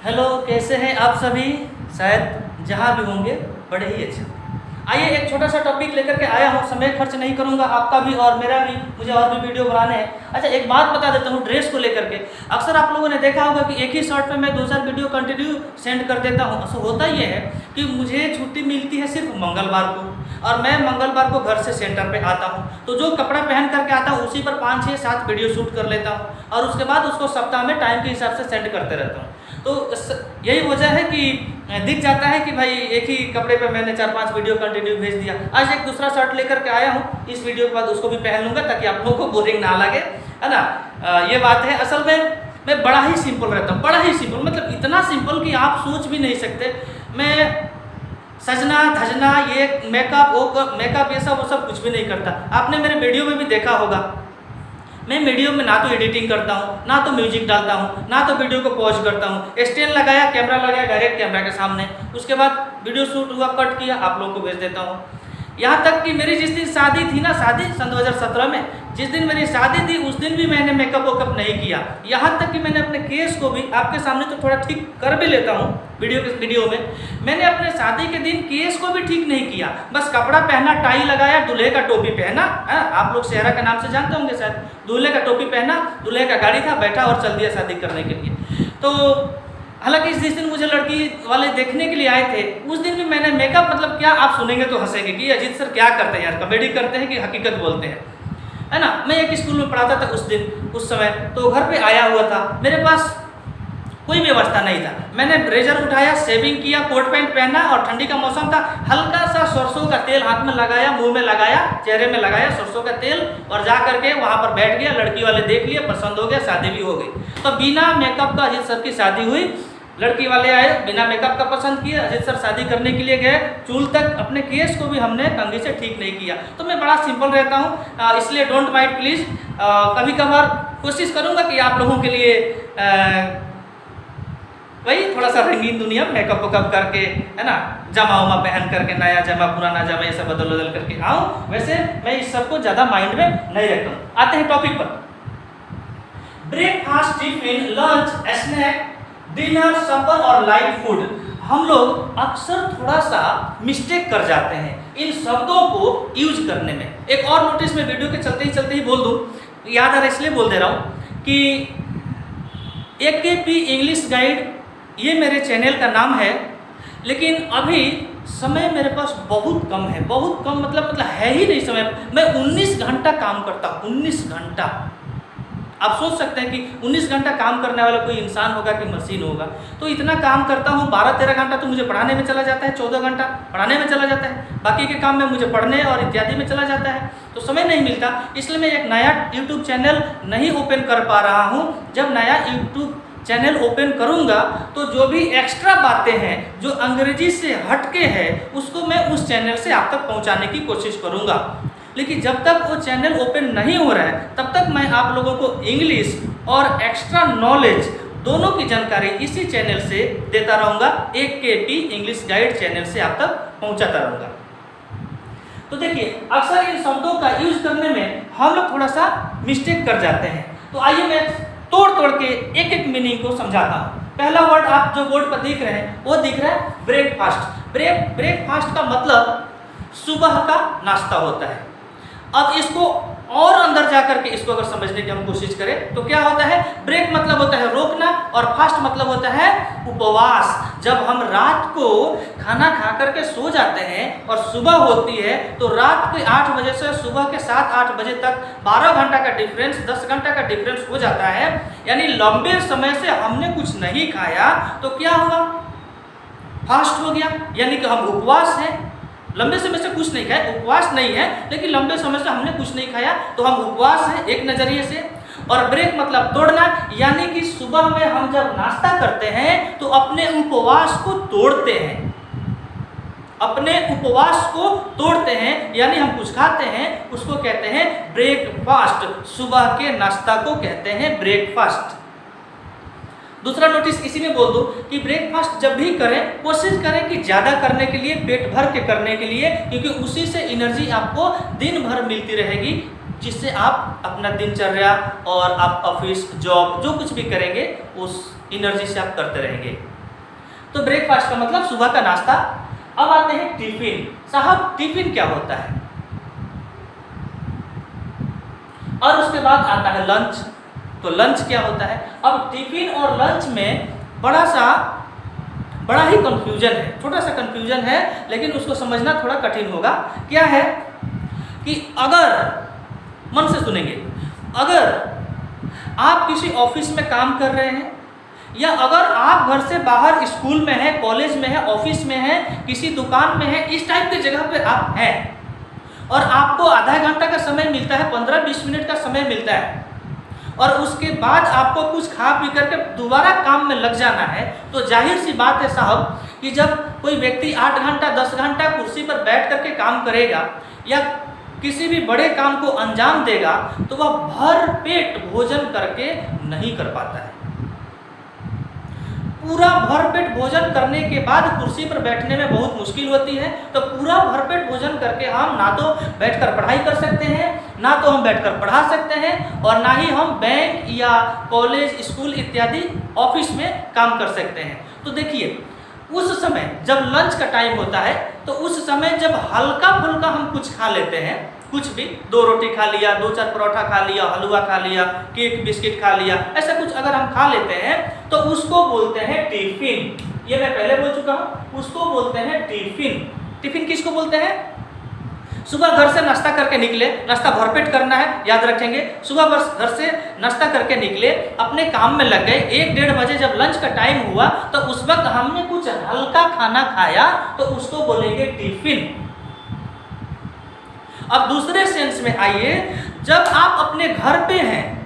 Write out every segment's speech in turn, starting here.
Hello, कैसे हैं आप सभी। शायद जहाँ भी होंगे बड़े ही अच्छे। आइए एक छोटा सा टॉपिक लेकर के आया हूँ। समय खर्च नहीं करूँगा, आपका भी और मेरा भी, मुझे और भी वीडियो बनाने हैं। अच्छा, एक बात बता देता हूँ ड्रेस को लेकर के। अक्सर आप लोगों ने देखा होगा कि एक ही शॉट पे मैं 2-4 वीडियो कंटिन्यू सेंड कर देता हूँ। ऐसा होता ये है कि मुझे छुट्टी मिलती है सिर्फ मंगलवार को, और मैं मंगलवार को घर से सेंटर पे आता हूँ। तो जो कपड़ा पहन करके आता हूँ उसी पर 5-6-7 वीडियो शूट कर लेता हूँ, और उसके बाद उसको सप्ताह में टाइम के हिसाब से सेंड करते रहता हूँ। तो यही वजह है कि दिख जाता है कि भाई एक ही कपड़े पे मैंने 4-5 वीडियो कंटिन्यू भेज दिया। आज एक दूसरा शर्ट लेकर के आया हूँ, इस वीडियो के बाद उसको भी पहन लूँगा ताकि आप लोगों को बोरिंग ना लगे, है ना। ये बात है। असल में मैं बड़ा ही सिंपल रहता हूँ, बड़ा ही सिंपल, मतलब इतना सिंपल कि आप सोच भी नहीं सकते। मैं सजना धजना ये मेकअप ये सब कुछ भी नहीं करता। आपने मेरे वीडियो में भी देखा होगा, मैं वीडियो में ना तो एडिटिंग करता हूँ, ना तो म्यूजिक डालता हूँ, ना तो वीडियो को पॉज करता हूँ। स्टैंड लगाया, कैमरा लगाया डायरेक्ट कैमरा के सामने, उसके बाद वीडियो शूट हुआ, कट किया, आप लोगों को भेज देता हूँ। यहाँ तक कि मेरी जिस दिन शादी थी ना, शादी सन 2017 में जिस दिन मेरी शादी थी उस दिन भी मैंने मेकअप वेकअप नहीं किया। यहाँ तक कि मैंने अपने केस को भी आपके सामने तो थोड़ा ठीक कर भी लेता हूँ वीडियो में। मैंने अपने शादी के दिन केस को भी ठीक नहीं किया, बस कपड़ा पहना, टाई लगाया, दूल्हे का टोपी पहना, आप लोग सेहरा के नाम से जानते होंगे शायद, दूल्हे का टोपी पहना, दूल्हे का गाड़ी था, बैठा और चल दिया शादी करने के लिए। तो हालांकि जिस दिन मुझे लड़की वाले देखने के लिए आए थे उस दिन भी मैंने मेकअप, मतलब क्या आप सुनेंगे तो हंसेंगे कि अजीत सर क्या करते हैं यार, कॉमेडी करते हैं कि हकीकत बोलते हैं, है ना। मैं एक स्कूल में पढ़ाता था उस समय, तो घर पे आया हुआ था, मेरे पास कोई व्यवस्था नहीं था। मैंने रेजर उठाया, शेविंग किया, कोट पैंट पहना, और ठंडी का मौसम था, हल्का सा सरसों का तेल हाथ में लगाया, मुंह में लगाया, चेहरे में लगाया सरसों का तेल, और जा करके वहाँ पर बैठ गया। लड़की वाले देख लिए, पसंद हो गया, शादी भी हो गई। तो बिना मेकअप का अजीत सर की शादी हुई। लड़की वाले आए, बिना मेकअप का पसंद किए, अजीत सर शादी करने के लिए गए, चूल तक अपने केस को भी हमने कंघी से ठीक नहीं किया। तो मैं बड़ा सिंपल रहता हूँ, इसलिए डोंट माइंड प्लीज़। कभी कभार कोशिश करूँगा कि आप लोगों के लिए वही थोड़ा सा रंगीन दुनिया मेकअप वेकअप करके, है ना, जमा उमा पहन करके, नया जमा पुराना जमा ये सब बदल बदल करके आऊँ। वैसे मैं इस सबको ज़्यादा माइंड में नहीं रखता हूँ। आते हैं टॉपिक पर। Breakfast, tiffin, lunch, snack, dinner, supper और लाइट फूड। हम लोग अक्सर थोड़ा सा मिस्टेक कर जाते हैं इन शब्दों को यूज करने में। एक और नोटिस में वीडियो के चलते ही बोल दूँ, याद आ रहा है इसलिए बोल दे रहा हूँ कि AKP इंग्लिश गाइड ये मेरे चैनल का नाम है, लेकिन अभी समय मेरे पास बहुत कम है, बहुत कम, मतलब है ही नहीं समय। मैं 19 घंटा काम करता हूँ, 19 घंटा। आप सोच सकते हैं कि 19 घंटा काम करने वाला कोई इंसान होगा कि मशीन होगा। तो इतना काम करता हूँ, 12-13 घंटा तो मुझे पढ़ाने में चला जाता है, 14 घंटा पढ़ाने में चला जाता है, बाकी के काम में मुझे पढ़ने और इत्यादि में चला जाता है, तो समय नहीं मिलता। इसलिए मैं एक नया YouTube चैनल नहीं ओपन कर पा रहा हूँ। जब नया YouTube चैनल ओपन करूंगा तो जो भी एक्स्ट्रा बातें हैं जो अंग्रेजी से हटके हैं उसको मैं उस चैनल से आप तक पहुंचाने की कोशिश करूंगा। लेकिन जब तक वो चैनल ओपन नहीं हो रहा है तब तक मैं आप लोगों को इंग्लिश और एक्स्ट्रा नॉलेज दोनों की जानकारी इसी चैनल से देता रहूँगा। AKP इंग्लिश गाइड चैनल से आप तक पहुँचाता रहूँगा। तो देखिए, अक्सर इन शब्दों का यूज करने में हम लोग थोड़ा सा मिस्टेक कर जाते हैं। तो आइए मैं तोड़ के एक एक मीनिंग को समझाता हूँ। पहला वर्ड आप जो बोर्ड पर दिख रहे हैं वो दिख रहा है ब्रेकफास्ट। ब्रेकफास्ट का मतलब सुबह का नाश्ता होता है। अब इसको और अंदर जा करके इसको अगर समझने की हम कोशिश करें तो क्या होता है, ब्रेक मतलब होता है रोकना, और फास्ट मतलब होता है उपवास। जब हम रात को खाना खा करके सो जाते हैं और सुबह होती है तो रात के 8 बजे से सुबह के 7-8 बजे तक 12 घंटा का डिफरेंस, 10 घंटा का डिफरेंस हो जाता है। यानी लंबे समय से हमने कुछ नहीं खाया तो क्या हुआ, फास्ट हो गया, यानी कि हम उपवास हैं। लंबे समय से कुछ नहीं खाया, उपवास नहीं है, लेकिन लंबे समय से हमने कुछ नहीं खाया तो हम उपवास हैं एक नज़रिए से। और ब्रेक मतलब तोड़ना, यानी कि सुबह में हम जब नाश्ता करते हैं तो अपने उपवास को तोड़ते हैं, अपने उपवास को तोड़ते हैं, यानी हम कुछ खाते हैं, उसको कहते हैं ब्रेकफास्ट। सुबह के नाश्ता को कहते हैं ब्रेकफास्ट। दूसरा नोटिस इसी में बोल दूं कि ब्रेकफास्ट जब भी करें कोशिश करें कि ज़्यादा करने के लिए, पेट भर के करने के लिए, क्योंकि उसी से एनर्जी आपको दिन भर मिलती रहेगी, जिससे आप अपना दिनचर्या और आप ऑफिस, जॉब जो कुछ भी करेंगे उस एनर्जी से आप करते रहेंगे। तो ब्रेकफास्ट का मतलब सुबह का नाश्ता। अब आते हैं टिफिन। साहब टिफिन क्या होता है? और उसके बाद आता है लंच। तो लंच क्या होता है? अब टिफिन और लंच में बड़ा ही कंफ्यूजन है, छोटा सा कंफ्यूजन है, लेकिन उसको समझना थोड़ा कठिन होगा। क्या है कि अगर मन से सुनेंगे, अगर आप किसी ऑफिस में काम कर रहे हैं या अगर आप घर से बाहर स्कूल में हैं, कॉलेज में हैं, ऑफिस में हैं, किसी दुकान में हैं, इस टाइप की जगह पे आप हैं और आपको आधा घंटा का समय मिलता है, 15-20 मिनट का समय मिलता है और उसके बाद आपको कुछ खा पी करके दोबारा काम में लग जाना है, तो जाहिर सी बात है साहब कि जब कोई व्यक्ति 8 घंटा 10 घंटा कुर्सी पर बैठ करके काम करेगा या किसी भी बड़े काम को अंजाम देगा तो वह भर पेट भोजन करके नहीं कर पाता है। पूरा भरपेट भोजन करने के बाद कुर्सी पर बैठने में बहुत मुश्किल होती है। तो पूरा भरपेट भोजन करके हम ना तो बैठकर पढ़ाई कर सकते हैं, ना तो हम बैठकर पढ़ा सकते हैं और ना ही हम बैंक या कॉलेज, स्कूल इत्यादि ऑफिस में काम कर सकते हैं। तो देखिए उस समय जब लंच का टाइम होता है तो उस समय जब हल्का फुल्का हम कुछ खा लेते हैं, कुछ भी 2 रोटी खा लिया, 2-4 परोठा खा लिया, हलवा खा लिया, केक बिस्किट खा लिया, ऐसा कुछ अगर हम खा लेते हैं तो उसको बोलते हैं टिफिन। ये मैं पहले बोल चुका हूँ, उसको बोलते हैं टिफिन। टिफिन किसको बोलते हैं? सुबह घर से नाश्ता करके निकले, नाश्ता भरपेट करना है, याद रखेंगे। सुबह घर से नाश्ता करके निकले, अपने काम में लग गए, 1-1:30 बजे जब लंच का टाइम हुआ तो उस वक्त हमने कुछ हल्का खाना खाया तो उसको बोलेंगे टिफिन। अब दूसरे सेंस में आइए, जब आप अपने घर पे हैं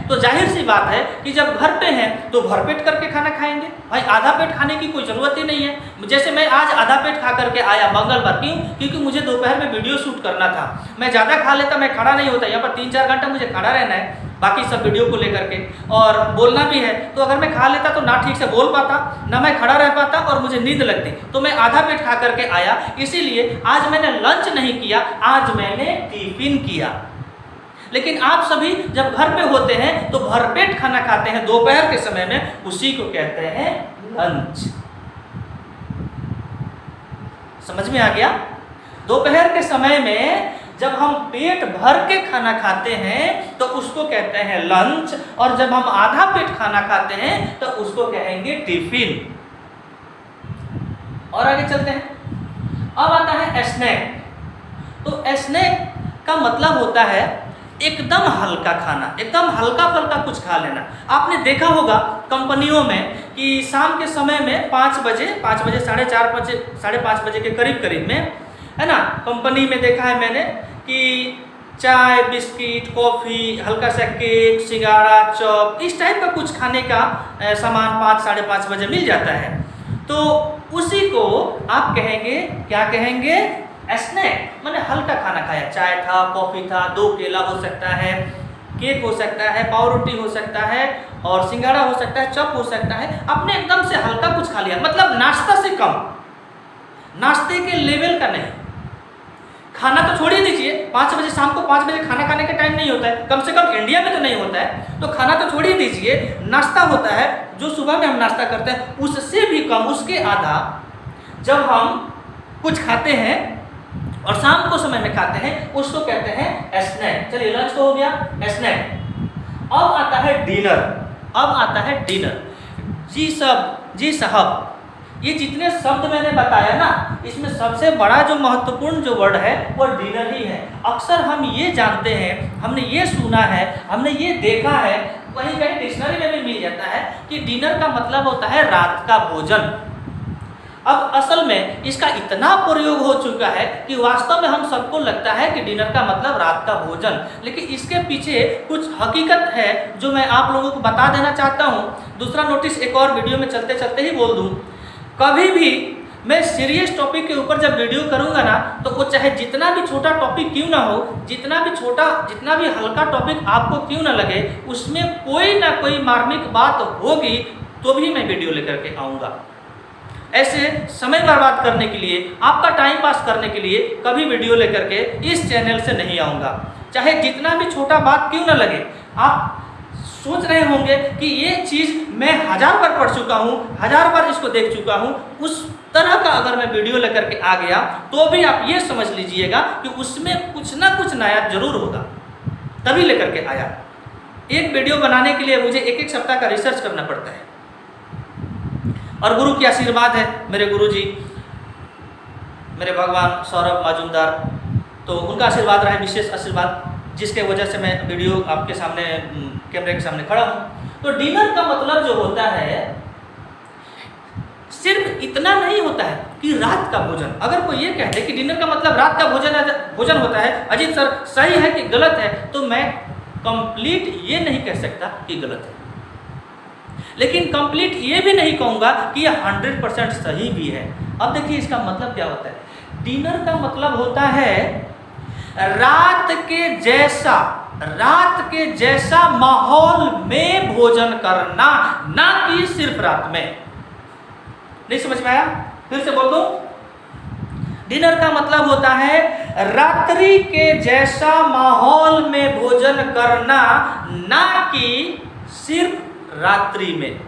तो जाहिर सी बात है कि जब घर पे हैं तो भरपेट करके खाना खाएंगे। भाई आधा पेट खाने की कोई ज़रूरत ही नहीं है। जैसे मैं आज आधा पेट खा करके आया मंगलवार, क्यों? क्योंकि मुझे दोपहर में वीडियो शूट करना था। मैं ज़्यादा खा लेता, मैं खड़ा नहीं होता। यहाँ पर 3-4 घंटा मुझे खड़ा रहना है बाकी सब वीडियो को लेकर के, और बोलना भी है। तो अगर मैं खा लेता तो ना ठीक से बोल पाता, ना मैं खड़ा रह पाता और मुझे नींद लगती। तो मैं आधा पेट खा करके आया, इसीलिए आज मैंने लंच नहीं किया, आज मैंने टिफिन किया। लेकिन आप सभी जब घर पे होते हैं तो भरपेट खाना खाते हैं दोपहर के समय में, उसी को कहते हैं लंच। समझ में आ गया? दोपहर के समय में जब हम पेट भर के खाना खाते हैं तो उसको कहते हैं लंच, और जब हम आधा पेट खाना खाते हैं तो उसको कहेंगे टिफिन। और आगे चलते हैं। अब आता है स्नैक। तो स्नैक का मतलब होता है एकदम हल्का खाना, एकदम हल्का फुल्का कुछ खा लेना। आपने देखा होगा कंपनियों में कि शाम के समय में 5 बजे 4:30 बजे के करीब में, है ना, कंपनी में देखा है मैंने कि चाय, बिस्किट, कॉफ़ी, हल्का सा केक, सिंगाड़ा, चॉप, इस टाइप का कुछ खाने का सामान 5-5:30 बजे मिल जाता है। तो उसी को आप कहेंगे, क्या कहेंगे? स्नैक। मैंने हल्का खाना खाया, चाय था, कॉफ़ी था, 2 केला हो सकता है, केक हो सकता है, पाव रोटी हो सकता है और सिंगाड़ा हो सकता है, चॉप हो सकता है। आपने एकदम से हल्का कुछ खा लिया, मतलब नाश्ता से कम, नाश्ते के लेवल का नहीं। खाना तो छोड़ ही दीजिए, 5 बजे, शाम को 5 बजे खाना खाने का टाइम नहीं होता है, कम से कम इंडिया में तो नहीं होता है। तो खाना तो छोड़ ही दीजिए, नाश्ता होता है जो सुबह में हम नाश्ता करते हैं, उससे भी कम, उसके आधा जब हम कुछ खाते हैं और शाम को समय में खाते हैं, उसको कहते हैं स्नैक। चलिए लंच तो हो गया, स्नैक। अब आता है डिनर। अब आता है डिनर। जी साहब, ये जितने शब्द मैंने बताया ना, इसमें सबसे बड़ा जो महत्वपूर्ण जो वर्ड है वो डिनर ही है। अक्सर हम ये जानते हैं, हमने ये सुना है, हमने ये देखा है, कहीं कहीं डिक्शनरी में भी मिल जाता है कि डिनर का मतलब होता है रात का भोजन। अब असल में इसका इतना प्रयोग हो चुका है कि वास्तव में हम सबको लगता है कि डिनर का मतलब रात का भोजन, लेकिन इसके पीछे कुछ हकीकत है जो मैं आप लोगों को बता देना चाहता हूँ। दूसरा नोटिस एक और वीडियो में चलते चलते ही बोल दूँ, कभी भी मैं सीरियस टॉपिक के ऊपर जब वीडियो करूँगा ना, तो वो चाहे जितना भी छोटा टॉपिक क्यों ना हो, जितना भी हल्का टॉपिक आपको क्यों ना लगे, उसमें कोई ना कोई मार्मिक बात होगी तो भी मैं वीडियो लेकर के आऊँगा। ऐसे समय बर्बाद करने के लिए, आपका टाइम पास करने के लिए कभी वीडियो लेकर के इस चैनल से नहीं आऊँगा, चाहे जितना भी छोटा बात क्यों ना लगे। आप सोच रहे होंगे कि ये चीज़ मैं 1000 बार पढ़ चुका हूँ, 1000 बार इसको देख चुका हूँ, उस तरह का अगर मैं वीडियो लेकर के आ गया तो भी आप ये समझ लीजिएगा कि उसमें कुछ ना कुछ नया जरूर होगा, तभी लेकर के आया। एक वीडियो बनाने के लिए मुझे एक सप्ताह का रिसर्च करना पड़ता है, और गुरु की आशीर्वाद है, मेरे गुरु जी, मेरे भगवान सौरभ मजूमदार, तो उनका आशीर्वाद रहा है, विशेष आशीर्वाद, जिसके वजह से मैं वीडियो आपके सामने कैमरे के सामने खड़ा हूँ। तो डिनर का मतलब जो होता है सिर्फ इतना नहीं होता है कि रात का भोजन। अगर कोई ये कहते कि डिनर का मतलब रात का भोजन होता है, अजीत सर सही है कि गलत है, तो मैं कंप्लीट ये नहीं कह सकता कि गलत है, लेकिन कंप्लीट ये भी नहीं कहूँगा कि ये 100% सही भी है। अब देखिए इसका मतलब क्या होता है। डिनर का मतलब होता है रात के जैसा माहौल में भोजन करना, ना कि सिर्फ रात में। नहीं समझ में आया? फिर से बोल दूं, डिनर का मतलब होता है रात्रि के जैसा माहौल में भोजन करना, ना कि सिर्फ रात्रि में।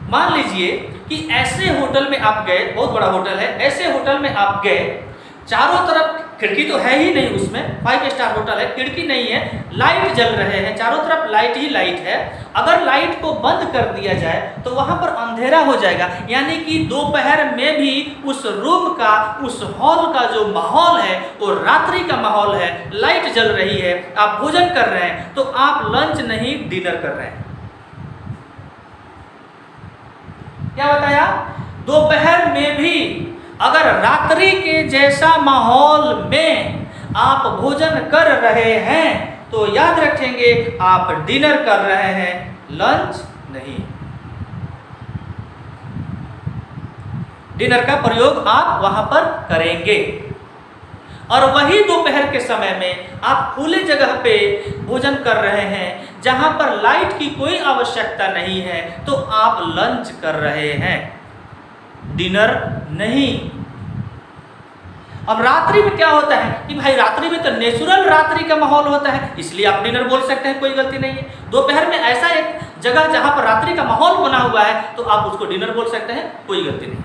मान लीजिए कि ऐसे होटल में आप गए, बहुत बड़ा होटल है, ऐसे होटल में आप गए, चारों तरफ खिड़की तो है ही नहीं, उसमें 5 स्टार होटल है, खिड़की नहीं है, लाइट जल रहे हैं, चारों तरफ लाइट ही लाइट है। अगर लाइट को बंद कर दिया जाए तो वहां पर अंधेरा हो जाएगा, यानी कि दोपहर में भी उस रूम का, उस हॉल का जो माहौल है वो रात्रि का माहौल है, लाइट जल रही है, आप भोजन कर रहे हैं, तो आप लंच नहीं डिनर कर रहे हैं। क्या बताया? दोपहर में भी अगर रात्रि के जैसा माहौल में आप भोजन कर रहे हैं तो याद रखेंगे आप डिनर कर रहे हैं, लंच नहीं। डिनर का प्रयोग आप वहां पर करेंगे, और वही दोपहर के समय में आप खुले जगह पे भोजन कर रहे हैं जहां पर लाइट की कोई आवश्यकता नहीं है, तो आप लंच कर रहे हैं, डिनर नहीं। अब रात्रि में क्या होता है कि भाई रात्रि में तो नेचुरल रात्रि का माहौल होता है, इसलिए आप डिनर बोल सकते हैं, कोई गलती नहीं है। दोपहर में ऐसा एक जगह जहां पर रात्रि का माहौल बना हुआ है तो आप उसको डिनर बोल सकते हैं, कोई गलती नहीं।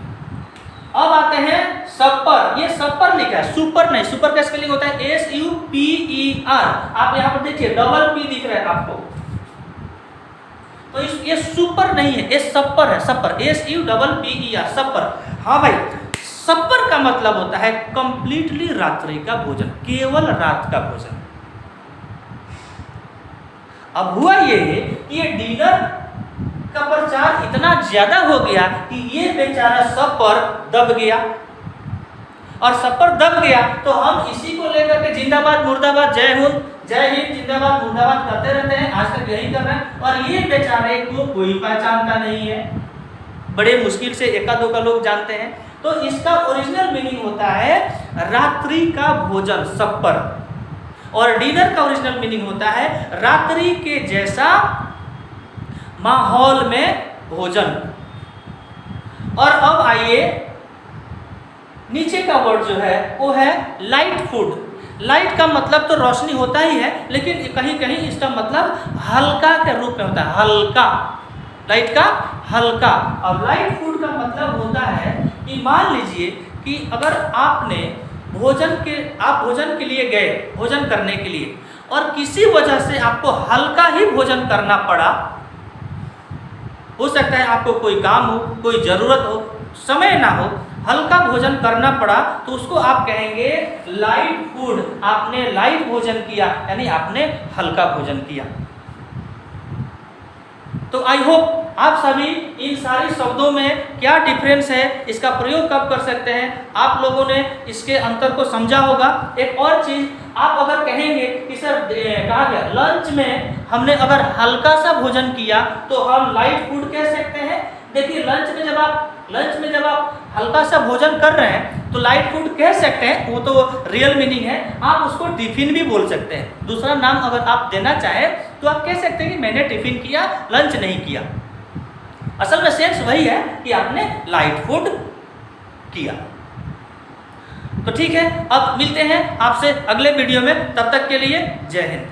अब आते हैं सपर। ये सपर लिखा है, सुपर नहीं, सुपर का स्पेलिंग होता है SUPER। आप यहाँ पर देखिए डबल P दिख रहा है आपको, तो ये सुपर नहीं है, ये सपर है, सपर, SUPPER, सपर। हाँ भाई, सपर का मतलब होता है कंप्लीटली रात्रि का भोजन, केवल रात का भोजन। अब हुआ ये कि ये डिनर का प्रचार इतना ज्यादा हो गया कि ये बेचारा सपर दब गया, और सपर दब गया तो हम इसी को लेकर के जिंदाबाद मुर्दाबाद, जय हिंद जिंदाबाद मुर्दाबाद करते रहते हैं, आज तक यही कर रहे हैं, और ये बेचारे को कोई पहचानता नहीं है, बड़े मुश्किल से एका दो का लोग जानते हैं। तो इसका ओरिजिनल मीनिंग होता है रात्रि का भोजन, सपर, और डिनर का ओरिजिनल मीनिंग होता है रात्रि के जैसा माहौल में भोजन। और अब आइए नीचे का वर्ड जो है वो है लाइट फूड। लाइट का मतलब तो रोशनी होता ही है, लेकिन कहीं कहीं इसका मतलब हल्का के रूप में होता है, हल्का, लाइट का हल्का। और लाइट फूड का मतलब होता है कि मान लीजिए कि अगर आपने भोजन के लिए गए भोजन करने के लिए, और किसी वजह से आपको हल्का ही भोजन करना पड़ा, हो सकता है आपको कोई काम हो, कोई ज़रूरत हो, समय ना हो, हल्का भोजन करना पड़ा, तो उसको आप कहेंगे लाइट फूड। आपने लाइट भोजन किया, यानी आपने हल्का भोजन किया। तो आई होप आप सभी इन सारे शब्दों में क्या डिफरेंस है, इसका प्रयोग कब कर सकते हैं, आप लोगों ने इसके अंतर को समझा होगा। एक और चीज़, आप अगर कहेंगे कि सर कहा गया लंच में हमने अगर हल्का सा भोजन किया तो हम लाइट फूड कह सकते हैं। देखिए लंच में जब आप हल्का सा भोजन कर रहे हैं तो लाइट फूड कह सकते हैं, वो तो रियल मीनिंग है। आप उसको टिफिन भी बोल सकते हैं, दूसरा नाम अगर आप देना चाहें तो आप कह सकते हैं कि मैंने टिफिन किया, लंच नहीं किया। असल में सेंस वही है कि आपने लाइट फूड किया। तो ठीक है, अब मिलते हैं आपसे अगले वीडियो में, तब तक के लिए जय हिंद।